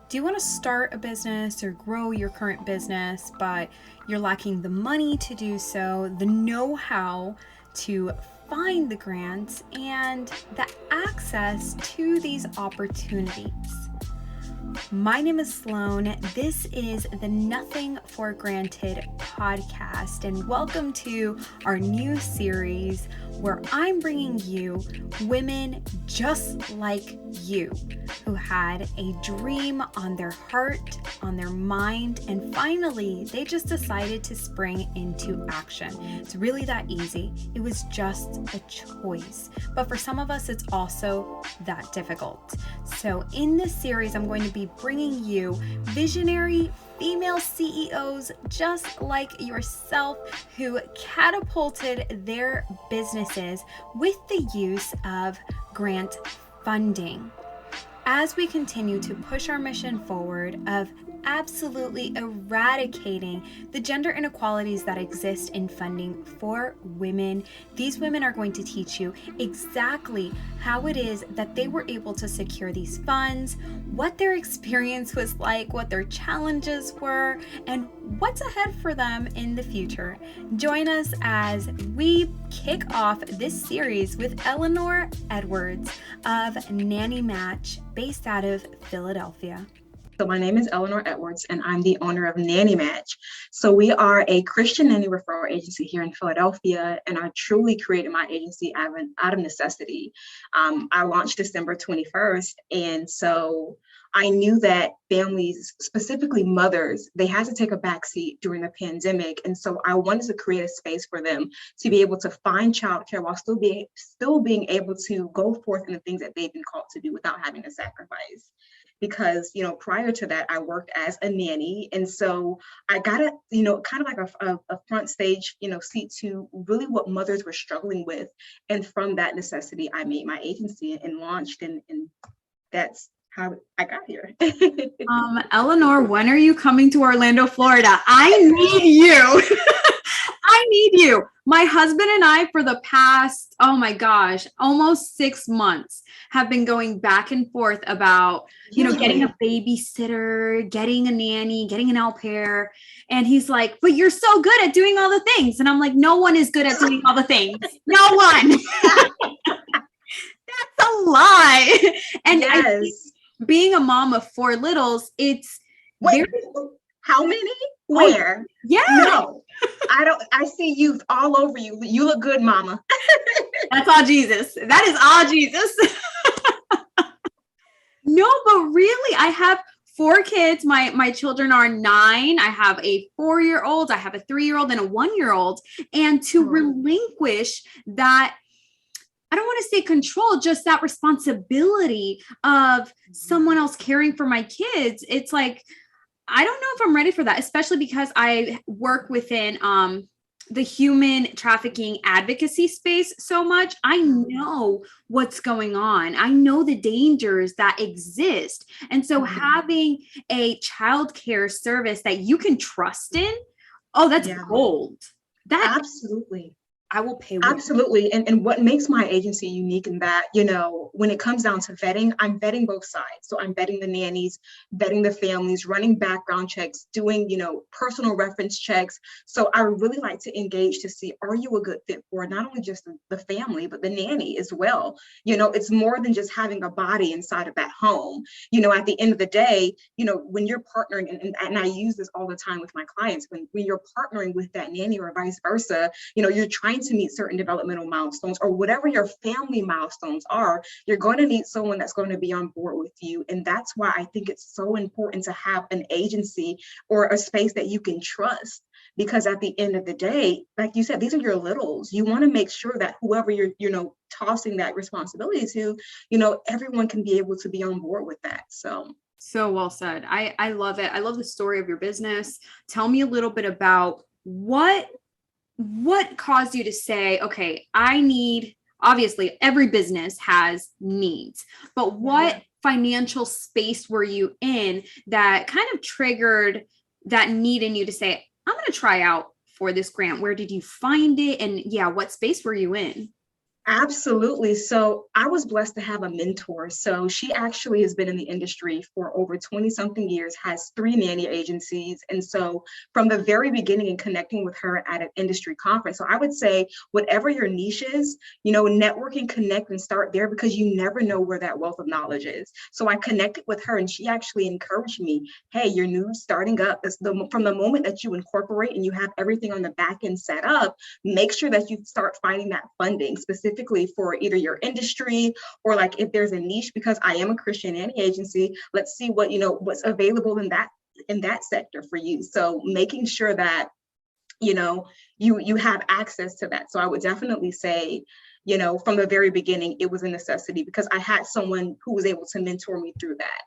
Do you want to start a business or grow your current business, but you're lacking the money to do so, the know-how to find the grants, and the access to these opportunities? My name is Sloan. This is the Nothing for Granted podcast, and welcome to our new series where I'm bringing you women just like you who had a dream on their heart, on their mind, and finally they just decided to spring into action. It's really that easy. It was just a choice. But for some of us, it's also that difficult. So in this series, I'm going to be bringing you visionary female CEOs just like yourself who catapulted their businesses with the use of grant funding. As we continue to push our mission forward of absolutely eradicating the gender inequalities that exist in funding for women, these women are going to teach you exactly how it is that they were able to secure these funds, what their experience was like, what their challenges were, and what's ahead for them in the future. Join us as we kick off this series with Elenor Edwards of Nanny Match, based out of Philadelphia. So my name is Elenor Edwards, and I'm the owner of Nanny Match. So we are a Christian nanny referral agency here in Philadelphia, and I truly created my agency out of necessity. I launched December 21st, and so I knew that families, specifically mothers, they had to take a backseat during the pandemic. And so I wanted to create a space for them to be able to find childcare while still being able to go forth in the things that they've been called to do without having to sacrifice. Because, prior to that, I worked as a nanny. And so I got kind of like a front stage, seat to really what mothers were struggling with. And from that necessity, I made my agency and launched, and that's how I got here. Elenor, when are you coming to Orlando, Florida? I need you. I need you. My husband and I, for the past, almost 6 months, have been going back and forth about, getting a babysitter, getting a nanny, getting an au pair. And he's like, but you're so good at doing all the things. And I'm like, no one is good at doing all the things. No one. That's a lie. And yes. I think being a mom of 4 littles, it's how many? Where? Oh, yeah. No, I see youth all over you. You look good, mama. That's all Jesus. That is all Jesus. No, but really, I have 4 kids. My children are 9. I have a 4-year-old, I have a 3-year-old, and a 1-year-old. And to relinquish that, I don't want to say control, just that responsibility of someone else caring for my kids. It's like, I don't know if I'm ready for that, especially because I work within the human trafficking advocacy space so much. I know what's going on. I know the dangers that exist. And so having a childcare service that you can trust in, that's gold. That absolutely. I will pay. Absolutely. And what makes my agency unique in that, when it comes down to vetting, I'm vetting both sides. So I'm vetting the nannies, vetting the families, running background checks, doing, personal reference checks. So I really like to engage to see, are you a good fit for not only just the family, but the nanny as well? It's more than just having a body inside of that home. At the end of the day, when you're partnering, and I use this all the time with my clients, when you're partnering with that nanny or vice versa, you're trying to meet certain developmental milestones or whatever your family milestones are, you're going to need someone that's going to be on board with you. And that's why I think it's so important to have an agency or a space that you can trust. Because at the end of the day, like you said, these are your littles. You want to make sure that whoever you're, tossing that responsibility to, everyone can be able to be on board with that. So well said. I love it. I love the story of your business. Tell me a little bit about what caused you to say, okay, obviously every business has needs, but what financial space were you in that kind of triggered that need in you to say, I'm going to try out for this grant? Where did you find it? And what space were you in? Absolutely. So I was blessed to have a mentor. So she actually has been in the industry for over 20 something years, has 3 nanny agencies. And so from the very beginning and connecting with her at an industry conference. So I would say whatever your niche is, network and connect and start there, because you never know where that wealth of knowledge is. So I connected with her and she actually encouraged me, hey, you're new, starting up. From the moment that you incorporate and you have everything on the back end set up, make sure that you start finding that funding specifically for either your industry or like if there's a niche, because I am a Christian nanny agency, let's see what's available in that sector for you. So making sure that you have access to that. So I would definitely say, from the very beginning, it was a necessity because I had someone who was able to mentor me through that.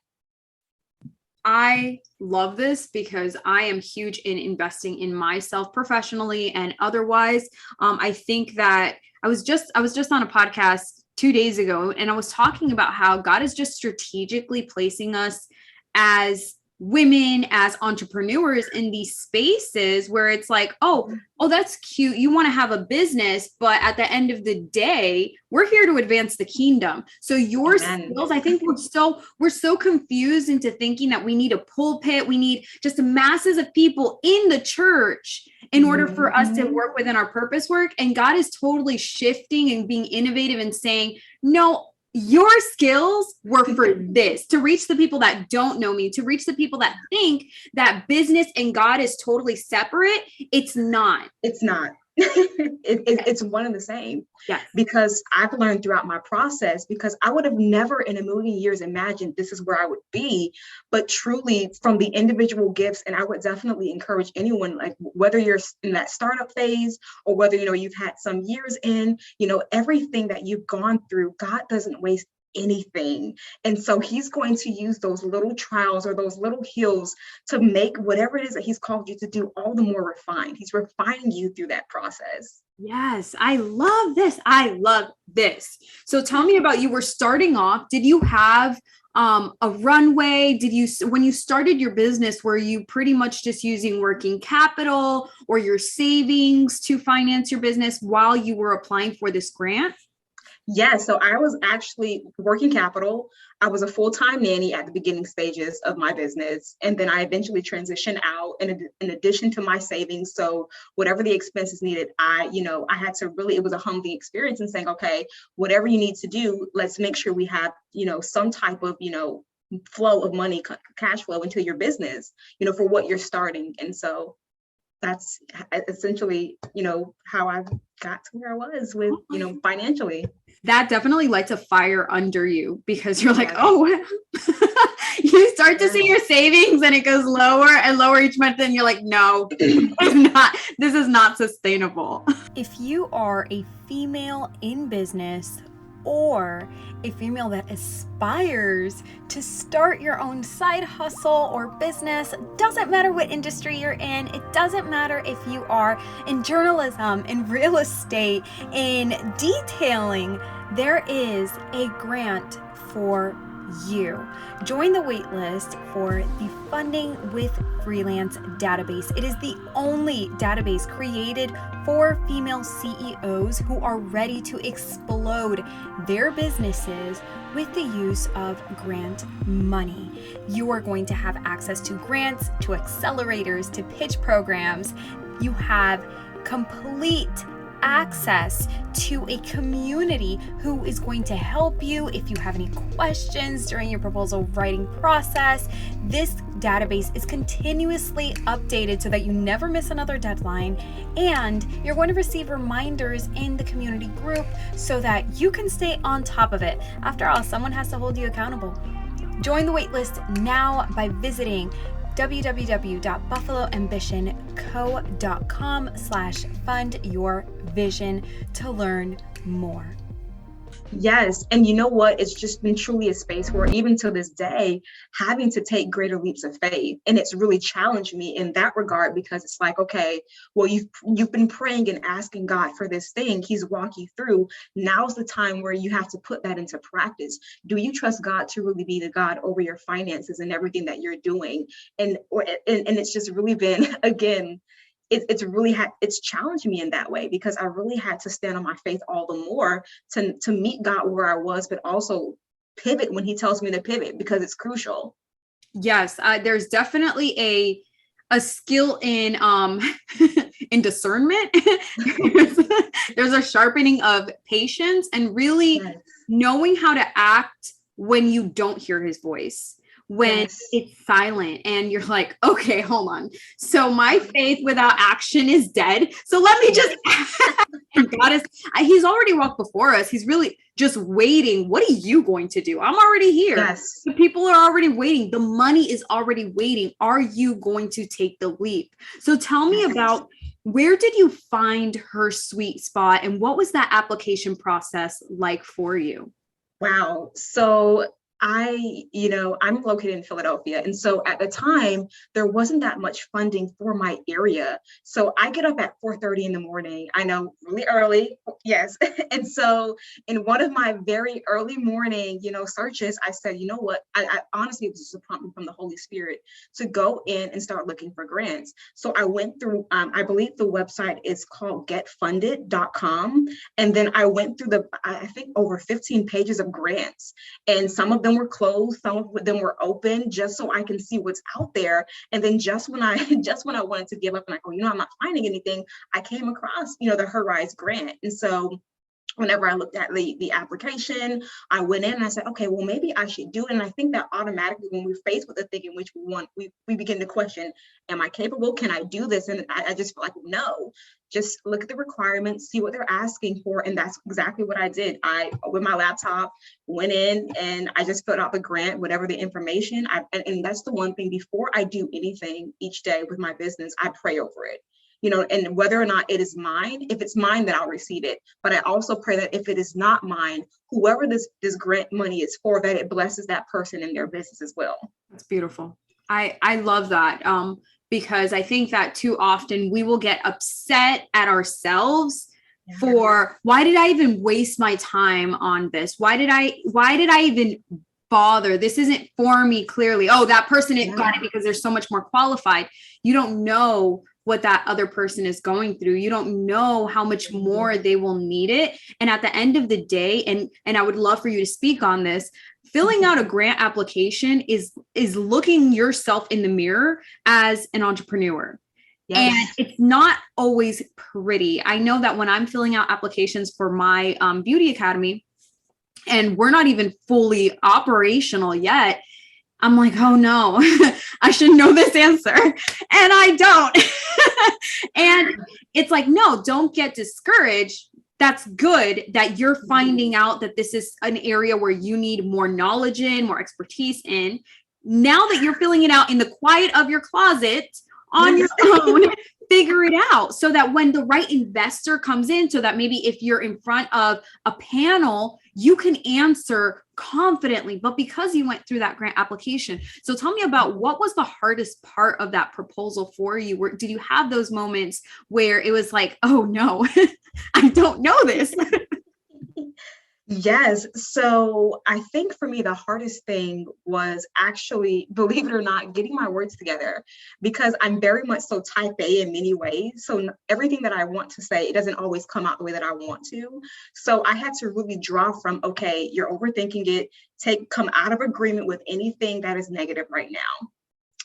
I love this because I am huge in investing in myself professionally and otherwise. I think that I was just on a podcast 2 days ago, and I was talking about how God is just strategically placing us as women, as entrepreneurs in these spaces where it's like, oh, that's cute. You want to have a business, but at the end of the day, we're here to advance the kingdom. So your skills, I think we're so confused into thinking that we need a pulpit. We need just masses of people in the church in order for us to work within our purpose work. And God is totally shifting and being innovative and saying, no, your skills were for this, to reach the people that don't know me, to reach the people that think that business and God is totally separate. It's not. It's not. It's one and the same. Yeah. Because I've learned throughout my process, because I would have never in a million years imagined this is where I would be, but truly from the individual gifts. And I would definitely encourage anyone, like whether you're in that startup phase or whether, you've had some years in, everything that you've gone through, God doesn't waste anything. And so he's going to use those little trials or those little hills to make whatever it is that he's called you to do all the more refined. He's refining you through that process. Yes, I love this. I love this. So tell me about, you were starting off. Did you have a runway? When you started your business, were you pretty much just using working capital or your savings to finance your business while you were applying for this grant? Yeah, so I was actually working capital. I was a full-time nanny at the beginning stages of my business. And then I eventually transitioned out in addition to my savings. So whatever the expenses needed, I had to really, it was a humbling experience in saying, okay, whatever you need to do, let's make sure we have, some type of, flow of money, cash flow into your business, for what you're starting. And so that's essentially, how I got to where I was with, financially. That definitely lights a fire under you because you're like, oh, you start to see your savings and it goes lower and lower each month. And you're like, no, this is not sustainable. If you are a female in business or a female that aspires to start your own side hustle or business, doesn't matter what industry you're in, it doesn't matter if you are in journalism, in real estate, in detailing, there is a grant for you. Join the waitlist for the Funding with Freelance database. It is the only database created for female CEOs who are ready to explode their businesses with the use of grant money. You are going to have access to grants, to accelerators, to pitch programs. You have complete access to a community who is going to help you if you have any questions during your proposal writing process. This database is continuously updated so that you never miss another deadline, and you're going to receive reminders in the community group so that you can stay on top of it. After all, someone has to hold you accountable. Join the waitlist now by visiting www.buffaloambitionco.com/fundyourvision to learn more. Yes. And you know what? It's just been truly a space where even to this day, having to take greater leaps of faith. And it's really challenged me in that regard, because it's like, okay, well, you've been praying and asking God for this thing. He's walking you through. Now's the time where you have to put that into practice. Do you trust God to really be the God over your finances and everything that you're doing? And it's just really been, again, it's really it's challenged me in that way, because I really had to stand on my faith all the more to meet God where I was, but also pivot when he tells me to pivot, because it's crucial. Yes, there's definitely a skill in in discernment. There's a sharpening of patience and really Yes. knowing how to act when you don't hear his voice, when Yes. it's silent and you're like, okay, hold on. So my faith without action is dead. So let me just and God is, he's already walked before us. He's really just waiting. What are you going to do? I'm already here. Yes. The people are already waiting. The money is already waiting. Are you going to take the leap? So tell me about, where did you find HerSuiteSpot and what was that application process like for you? Wow. So I'm located in Philadelphia. And so at the time, there wasn't that much funding for my area. So I get up at 4:30 in the morning. I know, really early. Yes. And so in one of my very early morning, searches, I said, you know what? I honestly, it was just a prompt from the Holy Spirit to go in and start looking for grants. So I went through, I believe the website is called getfunded.com. And then I went through I think over 15 pages of grants, and some of them were closed, some of them were open, just so I can see what's out there. And then just when I wanted to give up and I'm not finding anything, I came across, the HerRise grant. And so whenever I looked at the application, I went in and I said, okay, well, maybe I should do it. And I think that automatically when we're faced with the thing in which we want, we begin to question, am I capable? Can I do this? And I just feel like, no, just look at the requirements, see what they're asking for. And that's exactly what I did. I opened my laptop, went in, and I just filled out the grant, whatever the information. And that's the one thing, before I do anything each day with my business, I pray over it. And whether or not it is mine, if it's mine, then I'll receive it. But I also pray that if it is not mine, whoever this grant money is for, that it blesses that person in their business as well. That's beautiful. I love that. Because I think that too often we will get upset at ourselves for, why did I even waste my time on this? Why did I even bother? This isn't for me, clearly. Oh, that person got it because they're so much more qualified. You don't know what that other person is going through. You don't know how much more they will need it. And at the end of the day, and I would love for you to speak on this, filling out a grant application is looking yourself in the mirror as an entrepreneur. Yes. And it's not always pretty. I know that when I'm filling out applications for my beauty academy, and we're not even fully operational yet, I'm like, oh no, I should know this answer. And I don't. And it's like, no, don't get discouraged. That's good that you're finding out that this is an area where you need more knowledge in, more expertise in. Now that you're filling it out in the quiet of your closet on your own, figure it out so that when the right investor comes in, so that maybe if you're in front of a panel, you can answer confidently, but because you went through that grant application. So tell me about, what was the hardest part of that proposal for you? Did you have those moments where it was like, oh no, I don't know this? Yes. So I think for me, the hardest thing was actually, believe it or not, getting my words together, because I'm very much so type A in many ways. So everything that I want to say, it doesn't always come out the way that I want to. So I had to really draw from, okay, you're overthinking it, come out of agreement with anything that is negative right now.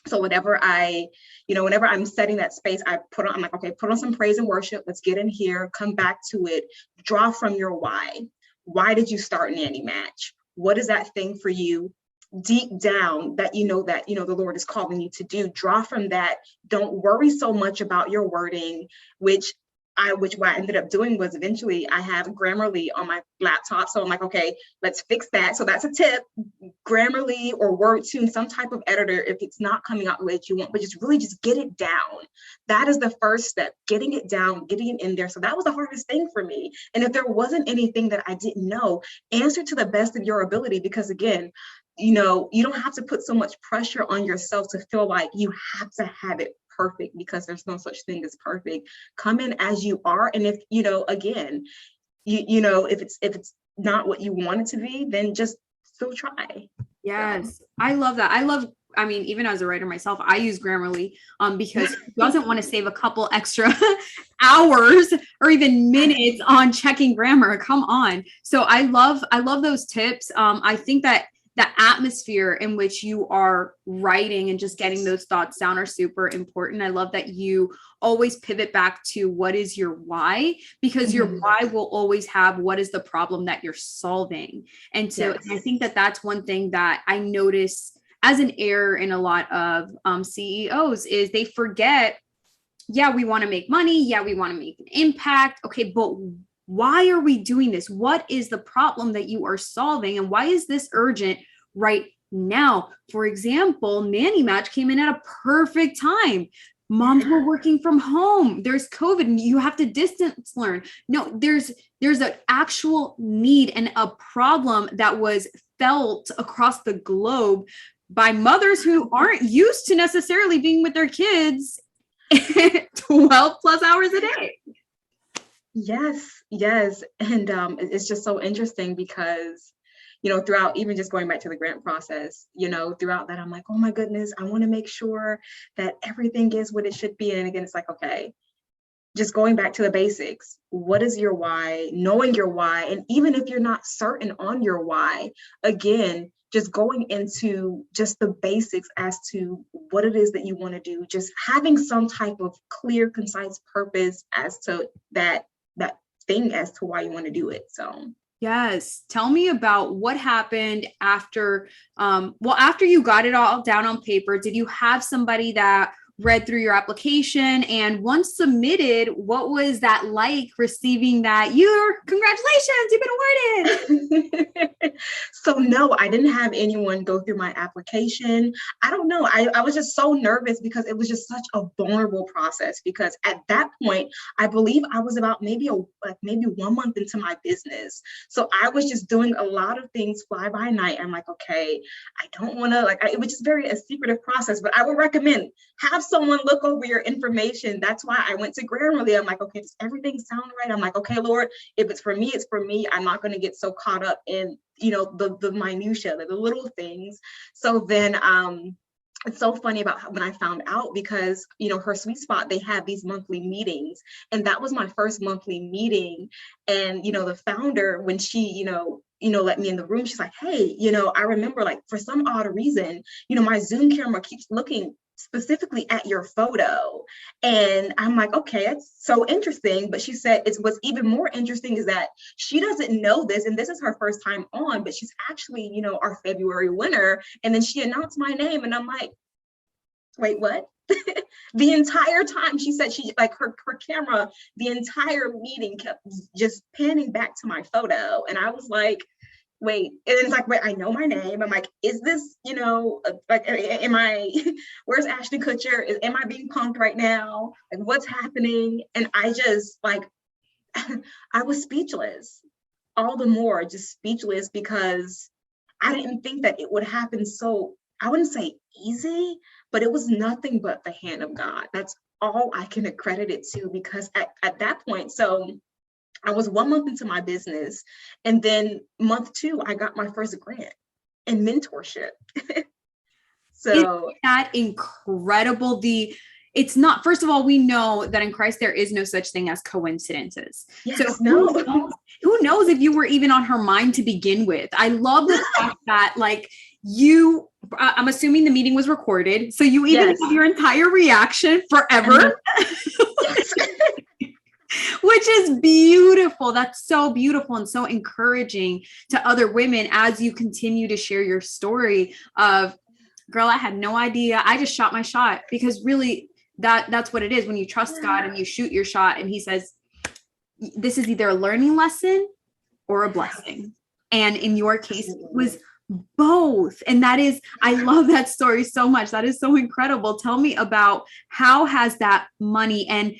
So whenever I'm setting that space, I'm like, okay, put on some praise and worship. Let's get in here, come back to it, draw from your why. Why did you start Nanny Match? What is that thing for you deep down that the Lord is calling you to do? Draw from that. Don't worry so much about your wording, what I ended up doing was, eventually I have Grammarly on my laptop. So I'm like, okay, let's fix that. So that's a tip. Grammarly or WordTune, some type of editor, if it's not coming out the way that you want, but just get it down. That is the first step, getting it down, getting it in there. So that was the hardest thing for me. And if there wasn't anything that I didn't know, answer to the best of your ability, because again, you don't have to put so much pressure on yourself to feel like you have to have it perfect, because there's no such thing as perfect. Come in as you are. And if, again, if it's not what you want it to be, then just still try. Yes. I love that. I love I mean, even as a writer myself, I use Grammarly because who doesn't want to save a couple extra hours or even minutes on checking grammar? Come on. So I love those tips. I think that the atmosphere in which you are writing and just getting those thoughts down are super important. I love that you always pivot back to what is your why, because your why will always have what is the problem that you're solving. And so I think that that's one thing that I notice as an error in a lot of CEOs is they forget, yeah, we want to make money. Yeah, we want to make an impact. Okay, but why are we doing this? What is the problem that you are solving? And why is this urgent right now? For example, Nanny Match came in at a perfect time. Moms were working from home. There's COVID. You have to distance learn. No, there's an actual need and a problem that was felt across the globe by mothers who aren't used to necessarily being with their kids 12 plus hours a day. Yes. And it's just so interesting because, throughout even just going back to the grant process, throughout that, I'm like, oh my goodness, I want to make sure that everything is what it should be. And again, it's like, okay, just going back to the basics. What is your why? Knowing your why. And even if you're not certain on your why, again, just going into just the basics as to what it is that you want to do, just having some type of clear, concise purpose as to that thing as to why you want to do it. So yes. Tell me about what happened after, after you got it all down on paper. Did you have somebody that read through your application, and once submitted, what was that like receiving that congratulations, you've been awarded? So no, I didn't have anyone go through my application. I don't know. I was just so nervous because it was just such a vulnerable process, because at that point, I believe I was about maybe 1 month into my business. So I was just doing a lot of things fly by night. I'm like, okay, I don't want to it was just very a secretive process, but I would recommend have someone look over your information. That's why I went to Grammarly. I'm like, okay, does everything sound right? I'm like, okay, Lord, if it's for me, it's for me. I'm not going to get so caught up in, the minutia, the little things. So then, it's so funny about when I found out, because, HerSuiteSpot, they have these monthly meetings, and that was my first monthly meeting. And, the founder, when she, let me in the room, she's like, hey, I remember, like, for some odd reason, my Zoom camera keeps looking specifically at your photo. And I'm like, okay, that's so interesting. But she said, what's even more interesting is that she doesn't know this, and this is her first time on, but she's actually, our February winner. And then she announced my name, and I'm like, wait, what? The entire time she said, she like her camera, the entire meeting kept just panning back to my photo. And I was like, wait, and it's like, wait, I know my name. I'm like, is this, am I, where's Ashton Kutcher? Am I being punked right now? Like, what's happening? And I just I was speechless, all the more just speechless, because I didn't think that it would happen so, I wouldn't say easy, but it was nothing but the hand of God. That's all I can accredit it to, because at that point, so I was 1 month into my business, and then month 2, I got my first grant in mentorship. So isn't that incredible? It's not, first of all, we know that in Christ, there is no such thing as coincidences. Yes, so who knows if you were even on her mind to begin with? I love the fact that I'm assuming the meeting was recorded. So you even have your entire reaction forever. Yes. Which is beautiful. That's so beautiful and so encouraging to other women as you continue to share your story of, girl, I had no idea. I just shot my shot. Because really that's what it is when you trust God and you shoot your shot, and he says, this is either a learning lesson or a blessing. And in your case, it was both. And that is, I love that story so much. That is so incredible. Tell me about how has that money and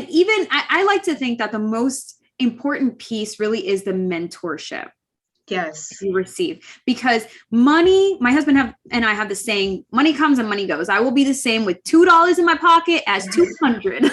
even I like to think that the most important piece really is the mentorship. Yes. You receive, because money, my husband and I have the saying, money comes and money goes. I will be the same with $2 in my pocket as 200.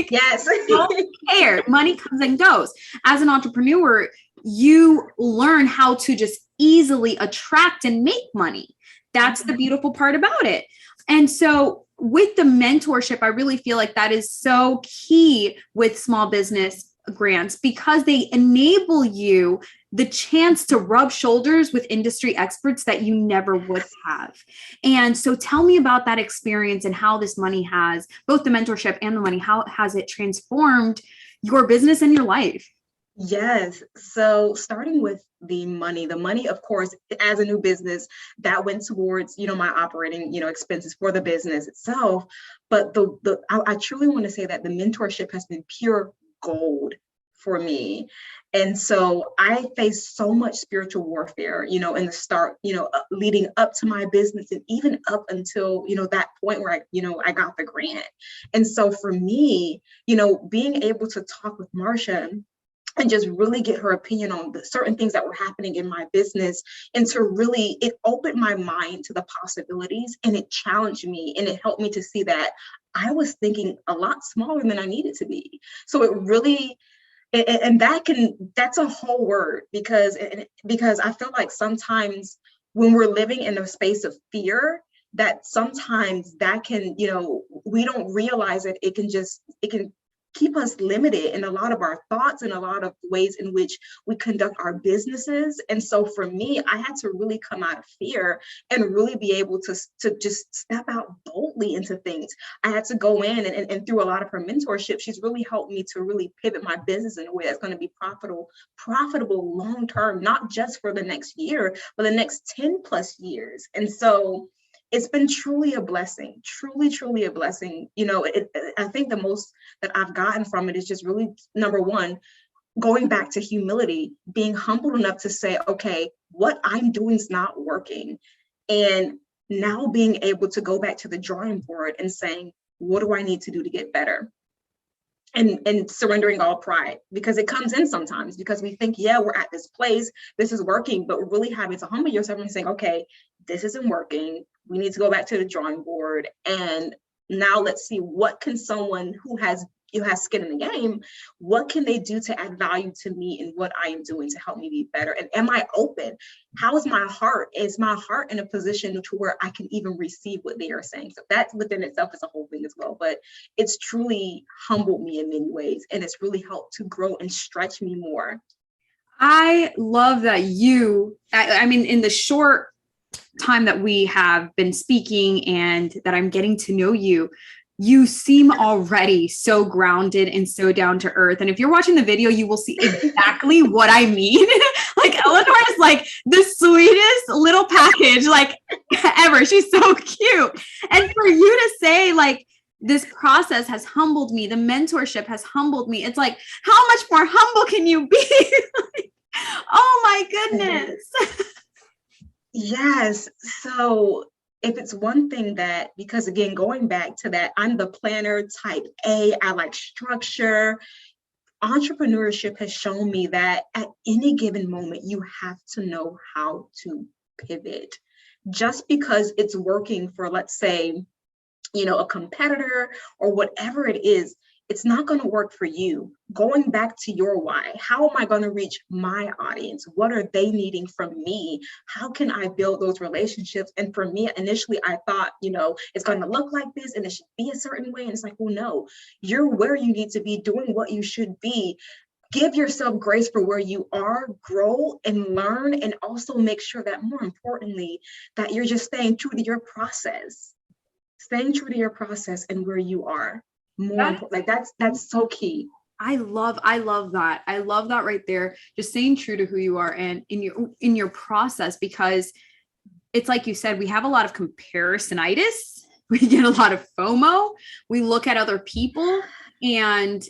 Yes. Don't care. Money comes and goes. As an entrepreneur, you learn how to just easily attract and make money. That's the beautiful part about it. And so with the mentorship, I really feel like that is so key with small business grants, because they enable you the chance to rub shoulders with industry experts that you never would have. And so tell me about that experience and how this money has, both the mentorship and the money, how has it transformed your business and your life? Yes. So starting with the money, of course, as a new business, that went towards, my operating, expenses for the business itself. But I truly want to say that the mentorship has been pure gold for me. And so I faced so much spiritual warfare, in the start, leading up to my business, and even up until, that point where I got the grant. And so for me, being able to talk with Marsha and just really get her opinion on the certain things that were happening in my business, and to really, it opened my mind to the possibilities, and it challenged me, and it helped me to see that I was thinking a lot smaller than I needed to be. So it really, and that's a whole word, because I feel like sometimes when we're living in a space of fear, that sometimes that can, we don't realize that it can keep us limited in a lot of our thoughts and a lot of ways in which we conduct our businesses. And so for me, I had to really come out of fear and really be able to just step out boldly into things. I had to go in, and through a lot of her mentorship, she's really helped me to really pivot my business in a way that's going to be profitable long-term, not just for the next year, but the next 10 plus years. And so it's been truly a blessing, truly a blessing. I think the most that I've gotten from it is just really, number one, going back to humility, being humble enough to say, okay, what I'm doing is not working. And now being able to go back to the drawing board and saying, what do I need to do to get better? And surrendering all pride, because it comes in sometimes, because we think, yeah, we're at this place, this is working, but really having to humble yourself and saying, okay, this isn't working. We need to go back to the drawing board. And now let's see, what can someone who has skin in the game, what can they do to add value to me in what I am doing to help me be better? And am I open? How is my heart? Is my heart in a position to where I can even receive what they are saying? So that within itself is a whole thing as well. But it's truly humbled me in many ways, and it's really helped to grow and stretch me more. I love that I mean, in the short time that we have been speaking and that I'm getting to know you, you seem already so grounded and so down to earth. And if you're watching the video, you will see exactly what I mean. Like, Elenor is like the sweetest little package like ever. She's so cute. And for you to say like, this process has humbled me, the mentorship has humbled me, it's like, how much more humble can you be? Oh my goodness. Yes. So if it's one thing that, because again, going back to that, I'm the planner type A, I like structure. Entrepreneurship has shown me that at any given moment, you have to know how to pivot. Just because it's working for, let's say, a competitor or whatever it is, it's not going to work for you. Going back to your why, how am I going to reach my audience? What are they needing from me? How can I build those relationships? And for me, initially, I thought, it's going to look like this and it should be a certain way. And it's like, well, no, you're where you need to be, doing what you should be. Give yourself grace for where you are, grow and learn, and also make sure that, more importantly, that you're just staying true to your process. Staying true to your process and where you are. More important, like that's so key. I love that. I love that right there. Just staying true to who you are and in your process, because it's like you said, we have a lot of comparisonitis. We get a lot of FOMO. We look at other people and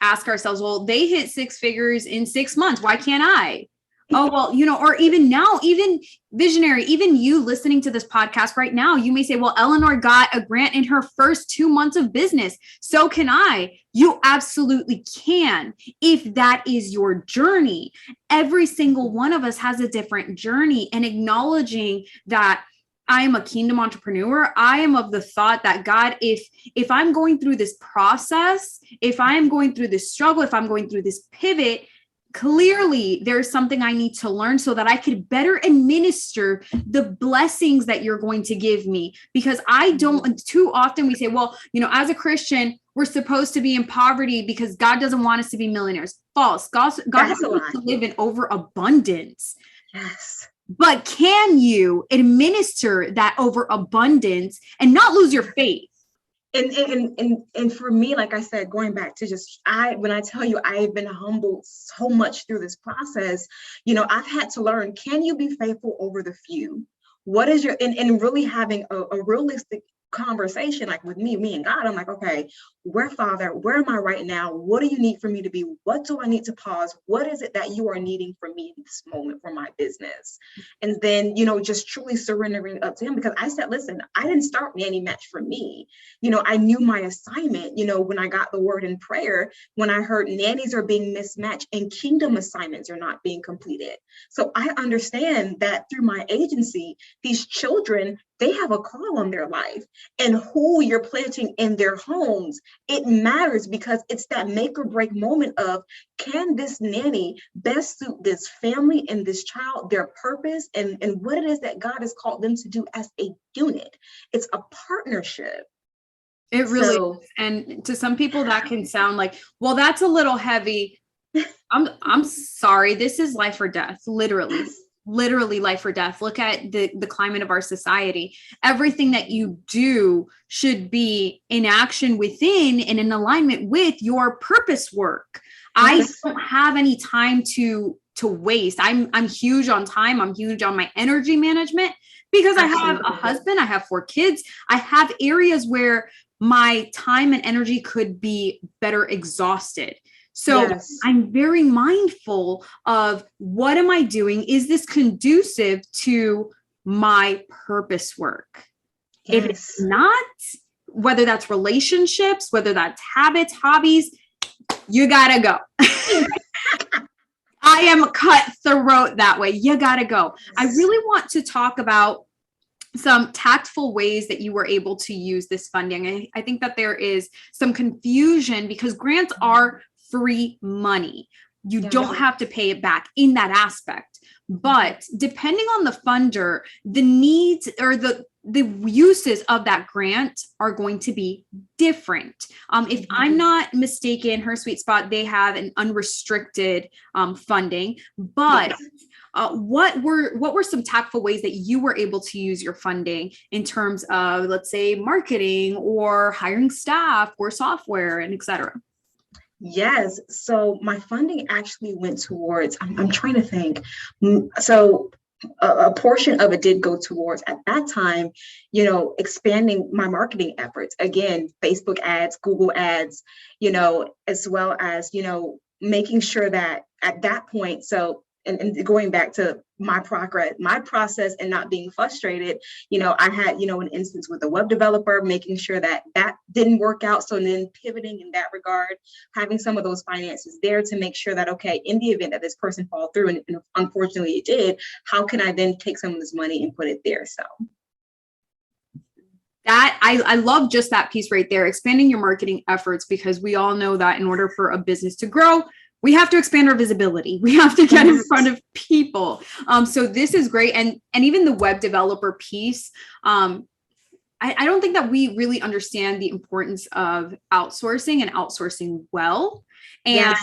ask ourselves, well, they hit 6 figures in 6 months. Why can't I? Oh, well, or even now, even visionary, even you listening to this podcast right now, you may say, well, Elenor got a grant in her first 2 months of business. So can I. You absolutely can, if that is your journey. Every single one of us has a different journey, and acknowledging that I am a kingdom entrepreneur. I am of the thought that God, if I'm going through this process, if I'm going through this struggle, if I'm going through this pivot, clearly there's something I need to learn so that I could better administer the blessings that you're going to give me. Because I don't, too often we say, well, as a Christian, we're supposed to be in poverty because God doesn't want us to be millionaires. False. God wants us to live in overabundance. Yes. But can you administer that overabundance and not lose your faith? And for me, like I said, going back to when I tell you I've been humbled so much through this process, I've had to learn, can you be faithful over the few? What is and really having a realistic conversation, like with me and God. I'm like, okay, Father, where am I right now? What do you need for me to be? What do I need to pause? What is it that you are needing from me in this moment for my business? And then, just truly surrendering up to him, because I said, listen, I didn't start Nanny Match for me. I knew my assignment, when I got the word in prayer, when I heard nannies are being mismatched and kingdom assignments are not being completed. So I understand that through my agency, these children, they have a call on their life, and who you're planting in their homes, it matters, because it's that make or break moment of, can this nanny best suit this family and this child, their purpose, and what it is that God has called them to do as a unit. It's a partnership. It really is. And to some people that can sound like, well, that's a little heavy. I'm sorry. This is life or death, literally. Yes. Literally life or death. Look at the climate of our society. Everything that you do should be in action within and in alignment with your purpose work. Yes. I don't have any time to waste. I'm huge on time. I'm huge on my energy management, because Absolutely. I have a husband, I have 4 kids. I have areas where my time and energy could be better exhausted. So yes. I'm very mindful of, what am I doing? Is this conducive to my purpose work? Yes. If it's not, whether that's relationships, whether that's habits, hobbies, you gotta go. I am cutthroat that way. You gotta go. Yes. I really want to talk about some tactful ways that you were able to use this funding. I think that there is some confusion, because grants are free money. You don't have to pay it back in that aspect. But depending on the funder, the needs or the uses of that grant are going to be different. If I'm not mistaken, HerSuiteSpot, they have an unrestricted funding, but what were some tactful ways that you were able to use your funding in terms of, let's say, marketing or hiring staff or software and et cetera? Yes. So my funding actually went towards, I'm trying to think. So a portion of it did go towards, at that time, expanding my marketing efforts. Again, Facebook ads, Google ads, as well as, making sure that at that point, and going back to my process and not being frustrated, I had, an instance with a web developer, making sure that didn't work out. So then pivoting in that regard, having some of those finances there to make sure that, okay, in the event that this person fall through, and unfortunately it did, how can I then take some of this money and put it there? So that I love just that piece right there, expanding your marketing efforts, because we all know that in order for a business to grow, we have to expand our visibility. We have to get in front of people. So this is great. And even the web developer piece, I don't think that we really understand the importance of outsourcing and outsourcing well. And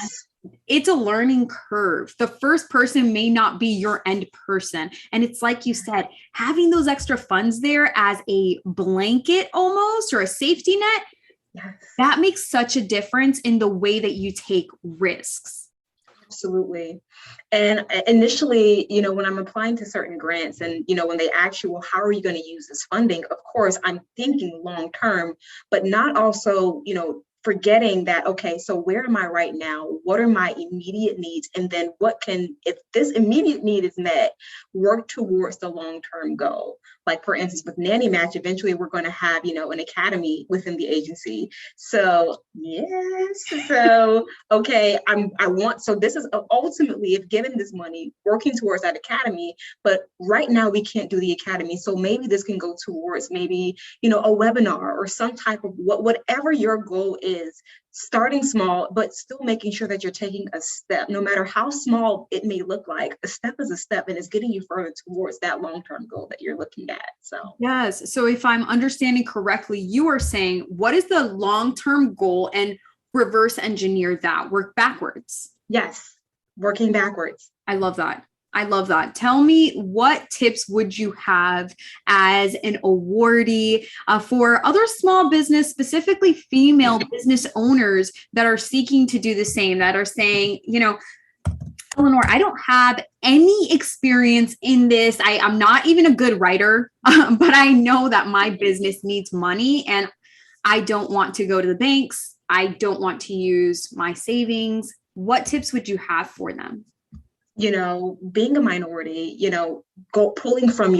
it's a learning curve. The first person may not be your end person. And it's like you said, having those extra funds there as a blanket almost, or a safety net, that makes such a difference in the way that you take risks. Absolutely. And initially, when I'm applying to certain grants, and, when they ask you, well, how are you going to use this funding? Of course, I'm thinking long term, but not also, forgetting that, okay, so where am I right now? What are my immediate needs? And then if this immediate need is met, work towards the long-term goal. Like, for instance, with Nanny Match, eventually we're going to have, an academy within the agency. So yes, okay, so this is ultimately, if given this money, working towards that academy, but right now we can't do the academy. So maybe this can go towards maybe, a webinar or some type of whatever your goal is, starting small, but still making sure that you're taking a step, no matter how small it may look like. A step is a step, and it's getting you further towards that long-term goal that you're looking at. So yes. So if I'm understanding correctly, you are saying, what is the long-term goal, and reverse engineer that, work backwards. yes, working backwards. I love that. I love that. Tell me, what tips would you have as an awardee for other small business, specifically female business owners that are seeking to do the same, that are saying, Elenor, I don't have any experience in this. I'm not even a good writer, but I know that my business needs money and I don't want to go to the banks. I don't want to use my savings. What tips would you have for them? Being a minority, pulling from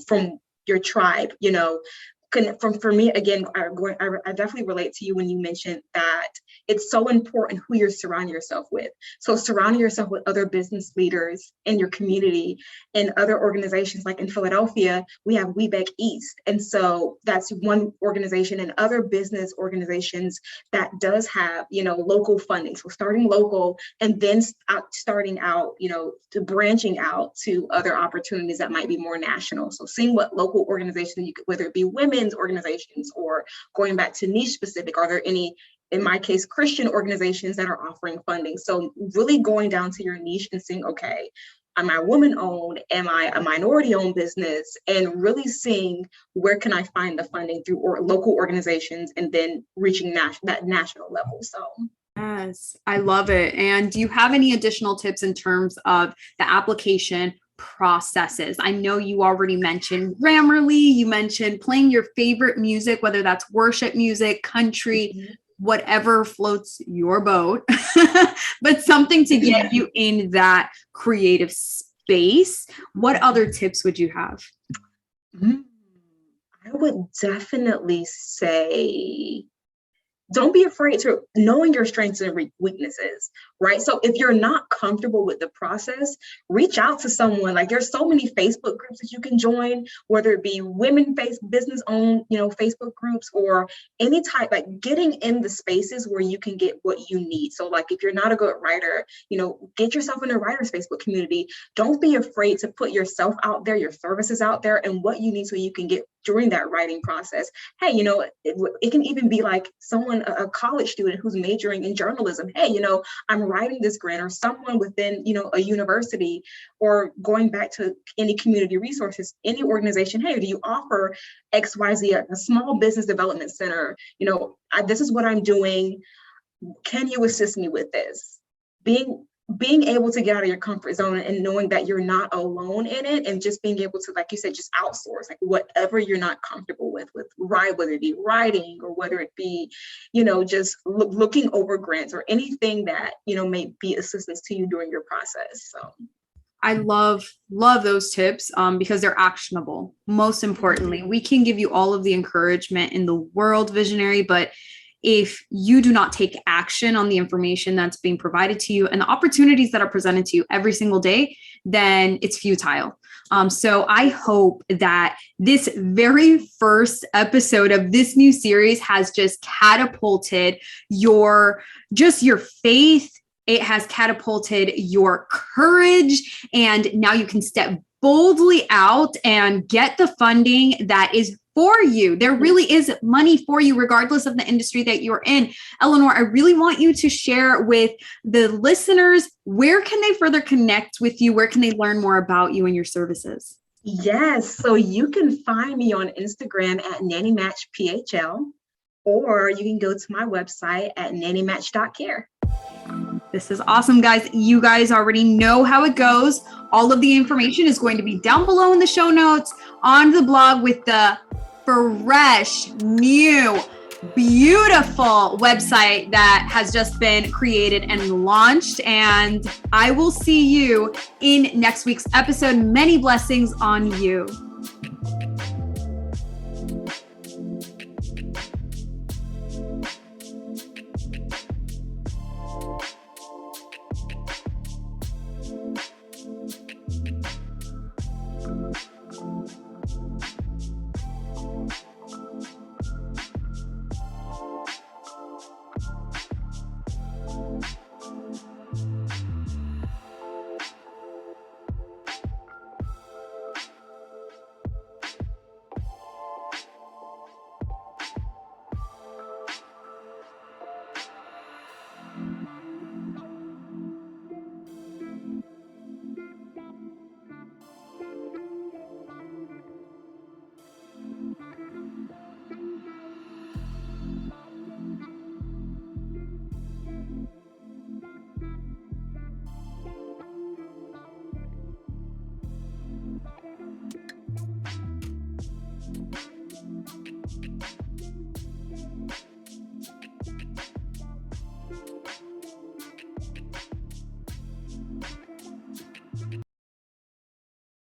from your tribe, for me, again, I definitely relate to you when you mentioned that it's so important who you're surrounding yourself with. So surrounding yourself with other business leaders in your community and other organizations. Like in Philadelphia, we have WeBank East. And so that's one organization, and other business organizations that does have, local funding. So starting local and then starting out, to branching out to other opportunities that might be more national. So seeing what local organizations, whether it be women's organizations or going back to niche specific, are there any, in my case, Christian organizations that are offering funding? So really going down to your niche and saying, okay, am I woman owned? Am I a minority owned business? And really seeing where can I find the funding through local organizations, and then reaching that national level. So yes, I love it. And do you have any additional tips in terms of the application processes? I know you already mentioned Grammarly, you mentioned playing your favorite music, whether that's worship music, country, whatever floats your boat, but something to get you in that creative space. What other tips would you have? I would definitely say, don't be afraid to knowing your strengths and weaknesses, right? So if you're not comfortable with the process, reach out to someone. Like, there's so many Facebook groups that you can join, whether it be business owned, Facebook groups, or any type, like getting in the spaces where you can get what you need. So like, if you're not a good writer, get yourself in a writer's Facebook community. Don't be afraid to put yourself out there, your services out there, and what you need so you can get during that writing process. Hey, it can even be like a college student who's majoring in journalism. Hey, I'm writing this grant, or someone within, a university, or going back to any community resources, any organization. Hey, do you offer XYZ, a small business development center? This is what I'm doing. Can you assist me with this? Being able to get out of your comfort zone and knowing that you're not alone in it, and just being able to, like you said, just outsource, like whatever you're not comfortable with whether it be writing, or whether it be, just looking over grants, or anything that, may be assistance to you during your process. So I love those tips because they're actionable. Most importantly, we can give you all of the encouragement in the world, visionary, but if you do not take action on the information that's being provided to you and the opportunities that are presented to you every single day, then it's futile. So I hope that this very first episode of this new series has just catapulted your faith. It has catapulted your courage, and now you can step boldly out and get the funding that is for you. There really is money for you, regardless of the industry that you're in. Elenor, I really want you to share with the listeners, where can they further connect with you? Where can they learn more about you and your services? Yes, so you can find me on Instagram at Nanny Match PHL, or you can go to my website at nannymatch.care. This is awesome, guys. You guys already know how it goes. All of the information is going to be down below in the show notes, on the blog, with the fresh, new, beautiful website that has just been created and launched. And I will see you in next week's episode. Many blessings on you.